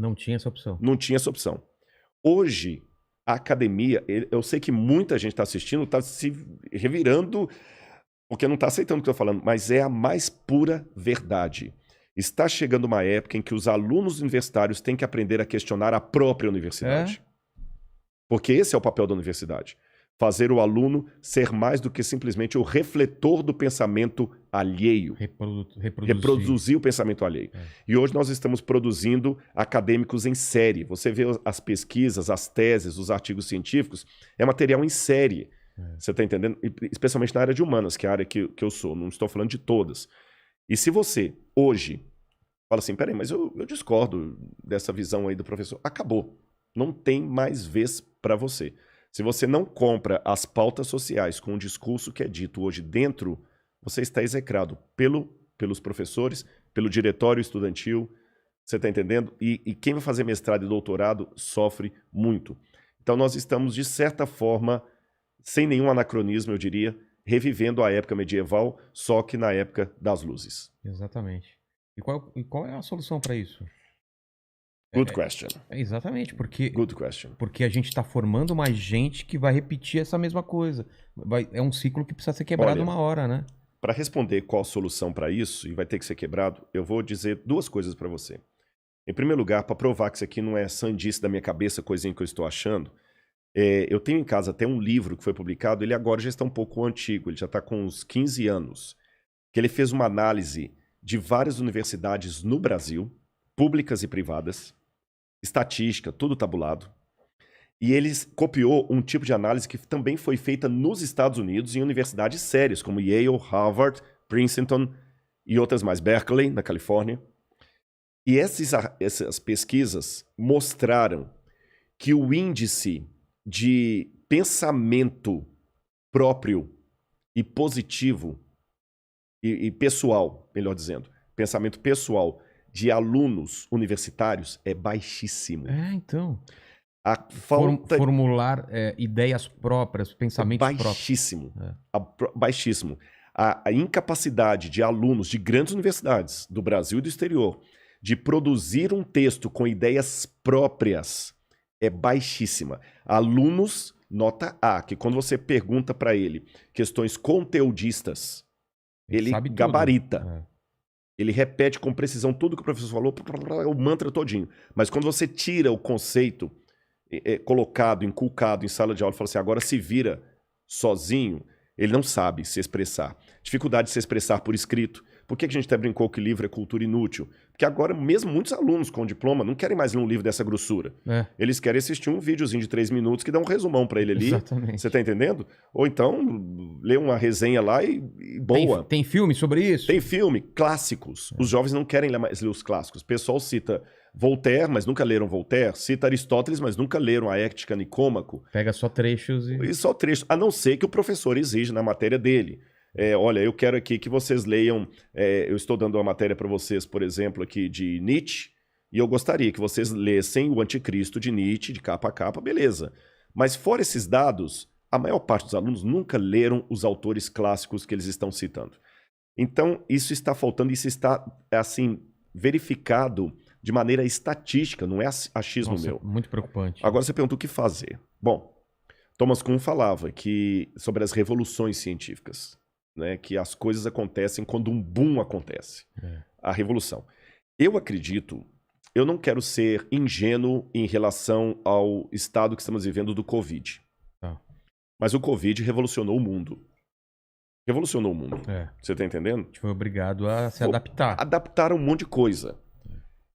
Não tinha essa opção. Não tinha essa opção. Hoje, a academia, eu sei que muita gente está assistindo, está se revirando, porque não está aceitando o que eu estou falando, mas é a mais pura verdade. Está chegando uma época em que os alunos universitários têm que aprender a questionar a própria universidade. Porque esse é o papel da universidade. Fazer o aluno ser mais do que simplesmente o refletor do pensamento alheio. Reproduzir o pensamento alheio. E hoje nós estamos produzindo acadêmicos em série. Você vê as pesquisas, as teses, os artigos científicos, é material em série. Você está entendendo? Especialmente na área de humanas, que é a área que eu sou. Não estou falando de todas. E se você, hoje, fala assim, peraí, mas eu discordo dessa visão aí do professor. Acabou. Não tem mais vez para você. Se você não compra as pautas sociais com o discurso que é dito hoje dentro, você está execrado pelos professores, pelo diretório estudantil, você está entendendo? E quem vai fazer mestrado e doutorado sofre muito. Então nós estamos, de certa forma, sem nenhum anacronismo, eu diria, revivendo a época medieval, só que na época das luzes. Exatamente. E qual é a solução para isso? Good question. Exatamente, porque Good question. Porque a gente está formando mais gente que vai repetir essa mesma coisa. É um ciclo que precisa ser quebrado uma hora, né? Para responder qual a solução para isso, e vai ter que ser quebrado, eu vou dizer duas coisas para você. Em primeiro lugar, para provar que isso aqui não é sandice da minha cabeça, coisinha que eu estou achando, eu tenho em casa até um livro que foi publicado, ele agora já está um pouco antigo, ele já está com uns 15 anos, que ele fez uma análise de várias universidades no Brasil, públicas e privadas, estatística, tudo tabulado. E ele copiou um tipo de análise que também foi feita nos Estados Unidos em universidades sérias, como Yale, Harvard, Princeton e outras mais, Berkeley, na Califórnia. E essas pesquisas mostraram que o índice de pensamento próprio e positivo e pessoal, melhor dizendo, pensamento pessoal de alunos universitários é baixíssimo. Então. A falta... Formular ideias próprias, pensamentos baixíssimo, próprios. Baixíssimo. A incapacidade de alunos de grandes universidades, do Brasil e do exterior, de produzir um texto com ideias próprias é baixíssima. Alunos, nota A, que quando você pergunta para ele questões conteudistas, ele gabarita. Ele repete com precisão tudo que o professor falou, o mantra todinho. Mas quando você tira o conceito colocado, inculcado em sala de aula e fala assim, agora se vira sozinho, ele não sabe se expressar. Dificuldade de se expressar por escrito. Por que a gente até brincou que livro é cultura inútil? Porque agora mesmo muitos alunos com diploma não querem mais ler um livro dessa grossura. Eles querem assistir um videozinho de 3 minutos que dá um resumão para ele ali. Exatamente. Você tá entendendo? Ou então ler uma resenha lá e boa. Tem filme sobre isso? Tem filme, clássicos. Os jovens não querem mais ler os clássicos. O pessoal cita Voltaire, mas nunca leram Voltaire. Cita Aristóteles, mas nunca leram a Ética Nicômaco. Pega só trechos e só trechos, a não ser que o professor exige na matéria dele. Olha, eu quero aqui que vocês leiam, eu estou dando uma matéria para vocês, por exemplo, aqui de Nietzsche, e eu gostaria que vocês lessem o Anticristo de Nietzsche, de capa a capa, beleza. Mas fora esses dados, a maior parte dos alunos nunca leram os autores clássicos que eles estão citando. Então, isso está faltando, isso está, assim, verificado de maneira estatística, não é achismo meu. Muito preocupante. Agora você pergunta o que fazer. Bom, Thomas Kuhn falava sobre as revoluções científicas, né, que as coisas acontecem quando um boom acontece. A revolução. Eu acredito, eu não quero ser ingênuo em relação ao estado que estamos vivendo do Covid. Mas o Covid revolucionou o mundo. Revolucionou o mundo. Você está entendendo? A gente foi obrigado a se adaptar. Adaptaram um monte de coisa.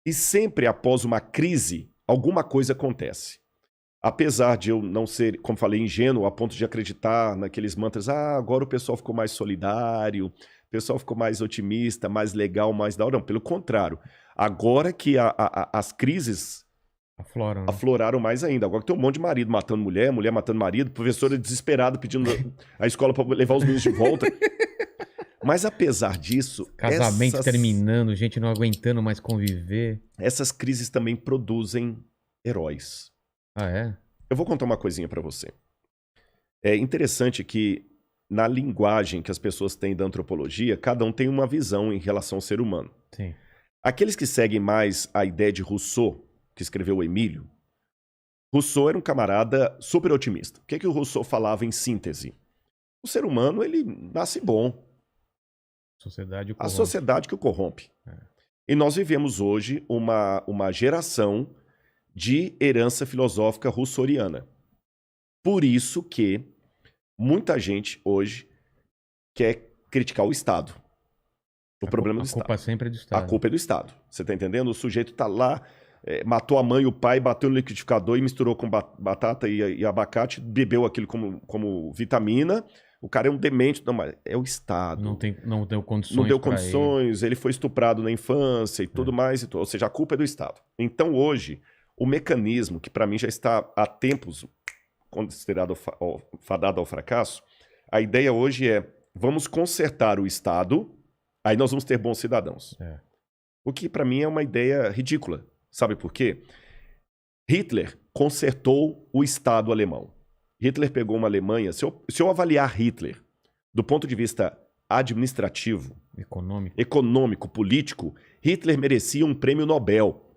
E sempre após uma crise, alguma coisa acontece. Apesar de eu não ser, como falei, ingênuo a ponto de acreditar naqueles mantras, agora o pessoal ficou mais solidário, o pessoal ficou mais otimista, mais legal, mais da hora. Não, pelo contrário. Agora que as crises afloraram mais ainda. Agora que tem um monte de marido matando mulher, mulher matando marido, professora desesperada pedindo a escola para levar os meninos de volta. Mas apesar disso... Casamento terminando, gente não aguentando mais conviver. Essas crises também produzem heróis. Eu vou contar uma coisinha para você. É interessante que na linguagem que as pessoas têm da antropologia, cada um tem uma visão em relação ao ser humano. Sim. Aqueles que seguem mais a ideia de Rousseau, que escreveu o Emílio, Rousseau era um camarada super otimista. O que é que o Rousseau falava em síntese? O ser humano, ele nasce bom. A sociedade que o corrompe. E nós vivemos hoje uma geração de herança filosófica rousseauiana. Por isso que muita gente hoje quer criticar o Estado. O problema do Estado. A culpa sempre é do Estado. A culpa é do Estado. Você está entendendo? O sujeito está lá, matou a mãe e o pai, bateu no liquidificador e misturou com batata e abacate, bebeu aquilo como vitamina. O cara é um demente. Não, mas é o Estado. Não deu condições. Não deu condições, ele foi estuprado na infância e tudo mais. Ou seja, a culpa é do Estado. Então, hoje, o mecanismo, que para mim já está há tempos considerado fadado ao fracasso, a ideia hoje é: vamos consertar o Estado, aí nós vamos ter bons cidadãos. O que para mim é uma ideia ridícula. Sabe por quê? Hitler consertou o Estado alemão. Hitler pegou uma Alemanha... Se eu avaliar Hitler do ponto de vista administrativo, econômico, político, Hitler merecia um prêmio Nobel.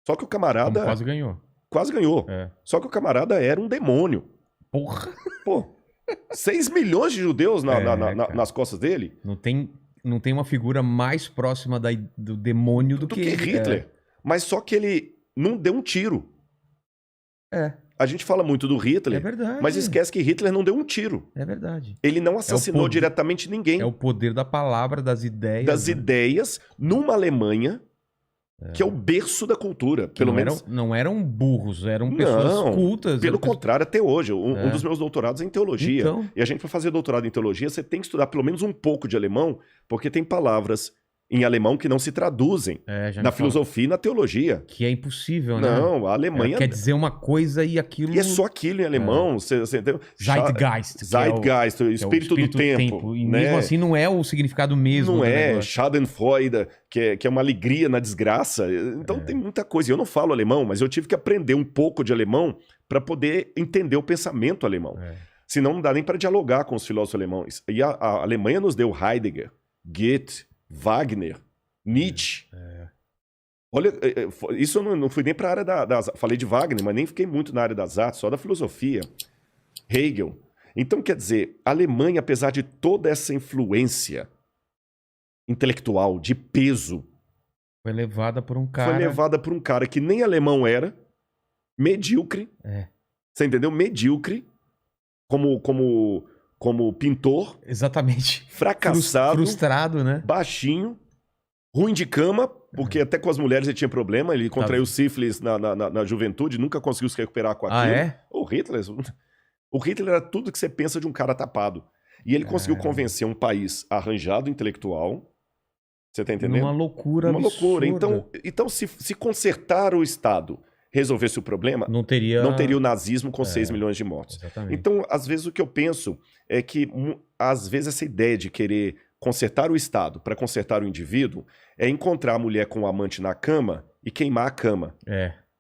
Só que o camarada... Como quase ganhou. Quase ganhou. Só que o camarada era um demônio. Porra! Pô, 6 milhões de judeus nas costas dele. Não tem uma figura mais próxima do demônio do que Hitler. Mas só que ele não deu um tiro. A gente fala muito do Hitler, mas esquece que Hitler não deu um tiro. É verdade. Ele não assassinou diretamente ninguém. É o poder da palavra, das ideias. Das ideias, numa Alemanha que é o berço da cultura. Pelo menos. Não eram burros, eram pessoas cultas. Pelo contrário, até hoje. Um dos meus doutorados é em teologia. Então... E a gente, para fazer doutorado em teologia, você tem que estudar pelo menos um pouco de alemão, porque tem palavras em alemão que não se traduzem na filosofia e na teologia. Que é impossível, né? Não, a Alemanha... quer dizer uma coisa e aquilo... E é só aquilo em alemão. Você entendeu? Zeitgeist. Zeitgeist, o espírito do tempo. E né? mesmo assim não é o significado mesmo. Não é. Schadenfreude, que é uma alegria na desgraça. Então tem muita coisa. Eu não falo alemão, mas eu tive que aprender um pouco de alemão para poder entender o pensamento alemão. Senão não dá nem para dialogar com os filósofos alemães. E a Alemanha nos deu Heidegger, Goethe, Wagner, Nietzsche. Olha, isso eu não fui nem para a área das... Falei de Wagner, mas nem fiquei muito na área das artes, só da filosofia. Hegel. Então, quer dizer, a Alemanha, apesar de toda essa influência intelectual, de peso... Foi levada por um cara... Foi levada por um cara que nem alemão era, medíocre. Você entendeu? Medíocre, como pintor. Exatamente. Fracassado. Frustrado, né? Baixinho. Ruim de cama, porque até com as mulheres ele tinha problema. Ele contraiu sífilis na juventude, nunca conseguiu se recuperar com aquilo. O Hitler era tudo que você pensa de um cara tapado. E ele conseguiu convencer um país arranjado, intelectual. Você tá entendendo? Uma loucura absurda. Loucura. Então se consertar o Estado resolvesse o problema, não teria o nazismo com 6 milhões de mortos. Exatamente. Então, às vezes, o que eu penso é que, às vezes, essa ideia de querer consertar o Estado para consertar o indivíduo é encontrar a mulher com o amante na cama e queimar a cama.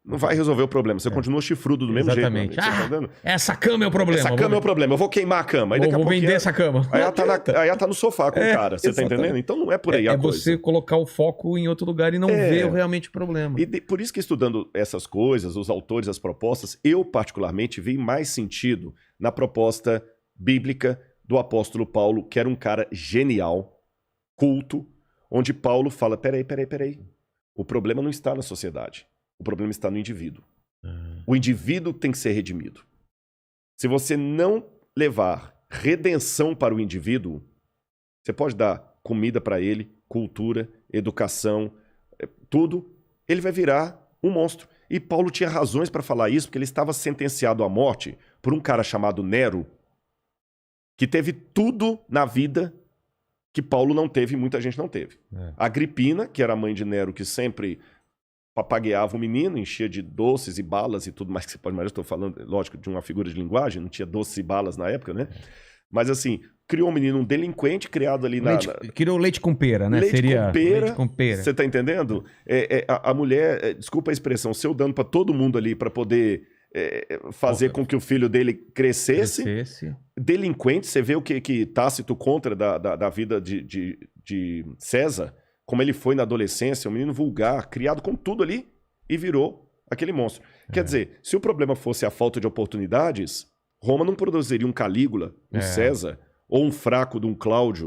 Não vai resolver o problema. Você continua chifrudo do mesmo jeito. Exatamente. Essa cama é o problema. Essa cama é o problema. Eu vou queimar a cama. Aí vou vender essa cama. Aí ela tá no sofá com o cara. Você tá entendendo? Então não é por aí a coisa. É você colocar o foco em outro lugar e não ver realmente o problema. E por isso que estudando essas coisas, os autores, as propostas, eu particularmente vi mais sentido na proposta bíblica do apóstolo Paulo, que era um cara genial, culto, onde Paulo fala, peraí. O problema não está na sociedade. O problema está no indivíduo. O indivíduo tem que ser redimido. Se você não levar redenção para o indivíduo, você pode dar comida para ele, cultura, educação, tudo, ele vai virar um monstro. E Paulo tinha razões para falar isso, porque ele estava sentenciado à morte por um cara chamado Nero, que teve tudo na vida que Paulo não teve e muita gente não teve. Agripina, que era a mãe de Nero, que sempre papagueava o menino, enchia de doces e balas e tudo mais que você pode imaginar. Estou falando, lógico, de uma figura de linguagem, não tinha doces e balas na época, né? Mas assim, criou um menino, um delinquente, criado ali criou leite com pera, né? Leite com pera. Você tá entendendo? A mulher, desculpa a expressão, seu dando para todo mundo ali para poder fazer com que o filho dele crescesse. Delinquente, você vê o que Tácito contra da vida de César, como ele foi na adolescência, um menino vulgar, criado com tudo ali. e virou aquele monstro. Quer dizer, se o problema fosse a falta de oportunidades, Roma não produziria um Calígula, um César, ou um fraco de um Cláudio,